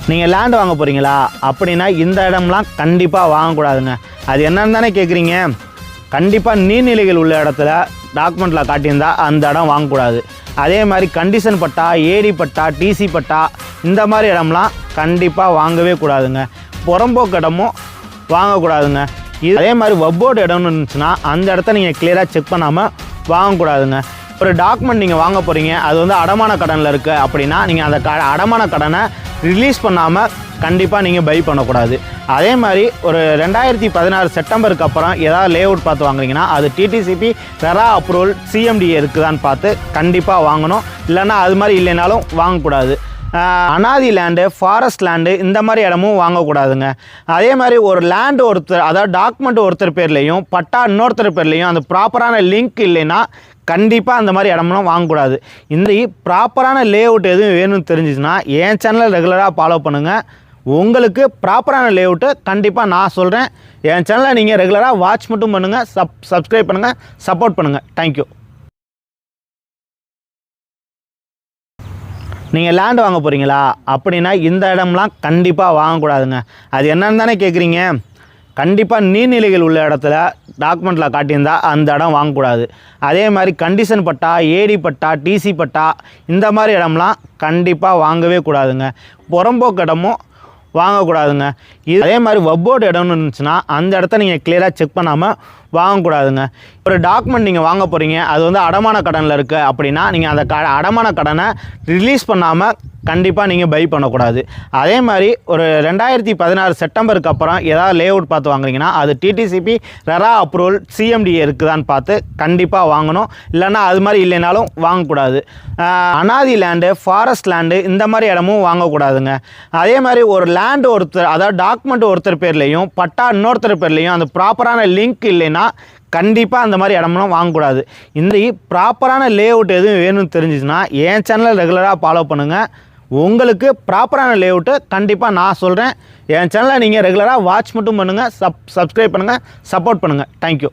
நீங்கள் லேண்ட் வாங்க போகிறீங்களா அப்படின்னா இந்த இடம்லாம் கண்டிப்பாக வாங்கக்கூடாதுங்க. அது என்னன்னு தானே கேட்குறீங்க. கண்டிப்பாக நீர்நிலைகள் உள்ள இடத்துல டாக்குமெண்ட்டில் காட்டியிருந்தால் அந்த இடம் வாங்கக்கூடாது. அதே மாதிரி கண்டிஷன் பட்டா, ஏடி பட்டா, டிசி பட்டா இந்த மாதிரி இடம்லாம் கண்டிப்பாக வாங்கவே கூடாதுங்க. புறம்போக்கு இடமும் வாங்கக்கூடாதுங்க. அதே மாதிரி வப்போர்டு இடம்னு இருந்துச்சுன்னா அந்த இடத்த நீங்கள் கிளியராக செக் பண்ணாமல் வாங்கக்கூடாதுங்க. ஒரு டாக்குமெண்ட் நீங்கள் வாங்க போகிறீங்க, அது வந்து அடமான கடனில் இருக்குது அப்படின்னா நீங்கள் அந்த அடமான கடனை ரிலீஸ் பண்ணாமல் கண்டிப்பாக நீங்கள் பை பண்ணக்கூடாது. அதே மாதிரி ஒரு 2016 செப்டம்பருக்கு அப்புறம் ஏதாவது லே அவுட் பார்த்து வாங்குறீங்கன்னா அது டிடிசிபி ரெரா அப்ரூவல் சிஎம்டிஏ இருக்குதான்னு பார்த்து கண்டிப்பாக வாங்கணும். இல்லைன்னா அது மாதிரி இல்லைனாலும் வாங்கக்கூடாது. அனாதி லேண்டு, ஃபாரஸ்ட் லேண்டு இந்த மாதிரி இடமும் வாங்கக்கூடாதுங்க. அதே மாதிரி ஒரு லேண்டு ஒருத்தர், அதாவது டாக்குமெண்ட் ஒருத்தர் பேர்லேயும் பட்டா இன்னொருத்தர் பேர்லேயும் அந்த ப்ராப்பரான லிங்க் இல்லைன்னா கண்டிப்பாக அந்த மாதிரி இடம்லாம் வாங்கக்கூடாது. இந்த ப்ராப்பரான லே அவுட் எதுவும் வேணும்னு தெரிஞ்சிச்சுன்னா என் சேனலை ரெகுலராக ஃபாலோ பண்ணுங்கள். உங்களுக்கு ப்ராப்பரான லே அவுட்டு கண்டிப்பாக நான் சொல்கிறேன். என் சேனலை நீங்கள் ரெகுலராக வாட்ச் மட்டும் பண்ணுங்கள், சப்ஸ்கிரைப் பண்ணுங்கள், சப்போர்ட் பண்ணுங்கள். தேங்க்யூ. நீங்கள் லேண்ட் வாங்க போகிறீங்களா அப்படின்னா இந்த இடம்லாம் கண்டிப்பாக வாங்கக்கூடாதுங்க. அது என்னன்னு தானே கேட்குறீங்க. கண்டிப்பாக நீர்நிலைகள் உள்ள இடத்துல டாக்குமெண்ட்டில் காட்டியிருந்தால் அந்த இடம் வாங்கக்கூடாது. அதே மாதிரி கண்டிஷன் பட்டா, ஏடி பட்டா, டிசி பட்டா இந்த மாதிரி இடம்லாம் கண்டிப்பாக வாங்கவே கூடாதுங்க. புறம்போக்கு இடமும் வாங்கக்கூடாதுங்க. அதே மாதிரி வப்போர்டு இடம்னு இருந்துச்சுன்னா அந்த இடத்த நீங்கள் கிளியராக செக் பண்ணாமல் வாங்கக்கூடாதுங்க. ஒரு டாக்குமெண்ட் நீங்கள் வாங்க போகிறீங்க, அது வந்து அடமான கடனில் இருக்குது அப்படின்னா நீங்கள் அந்த அடமான கடனை ரிலீஸ் பண்ணாமல் கண்டிப்பாக நீங்கள் பை பண்ணக்கூடாது. அதே மாதிரி ஒரு 2016 செப்டம்பருக்கு அப்புறம் ஏதாவது லே அவுட் பார்த்து வாங்குறீங்கன்னா அது டிடிசிபி ரெரா அப்ரூவல் சிஎம்டிஏ இருக்குதான்னு பார்த்து கண்டிப்பாக வாங்கணும். இல்லைன்னா அது மாதிரி இல்லைனாலும் வாங்கக்கூடாது. அனாதி லேண்டு, ஃபாரஸ்ட் லேண்டு இந்த மாதிரி இடமும் வாங்கக்கூடாதுங்க. அதே மாதிரி ஒரு லேண்டு ஒருத்தர், அதாவது டாக்குமெண்ட் ஒருத்தர் பேர்லேயும் பட்டா இன்னொருத்தர் பேர்லேயும் அந்த ப்ராப்பரான லிங்க் இல்லைன்னா கண்டிப்பாக அந்த மாதிரி இடம்லாம் வாங்கக்கூடாது. இந்த ப்ராப்பரான லே அவுட் எதுவும் வேணும்னு தெரிஞ்சிச்சுன்னா என் சேனலை ரெகுலராக ஃபாலோ பண்ணுங்கள். உங்களுக்கு ப்ராப்பரான லே அவுட்டு கண்டிப்பாக நான் சொல்கிறேன். என் சேனலை நீங்கள் ரெகுலராக வாட்ச் மட்டும் பண்ணுங்கள், சப்ஸ்கிரைப் பண்ணுங்கள், சப்போர்ட் பண்ணுங்கள். தேங்க்யூ.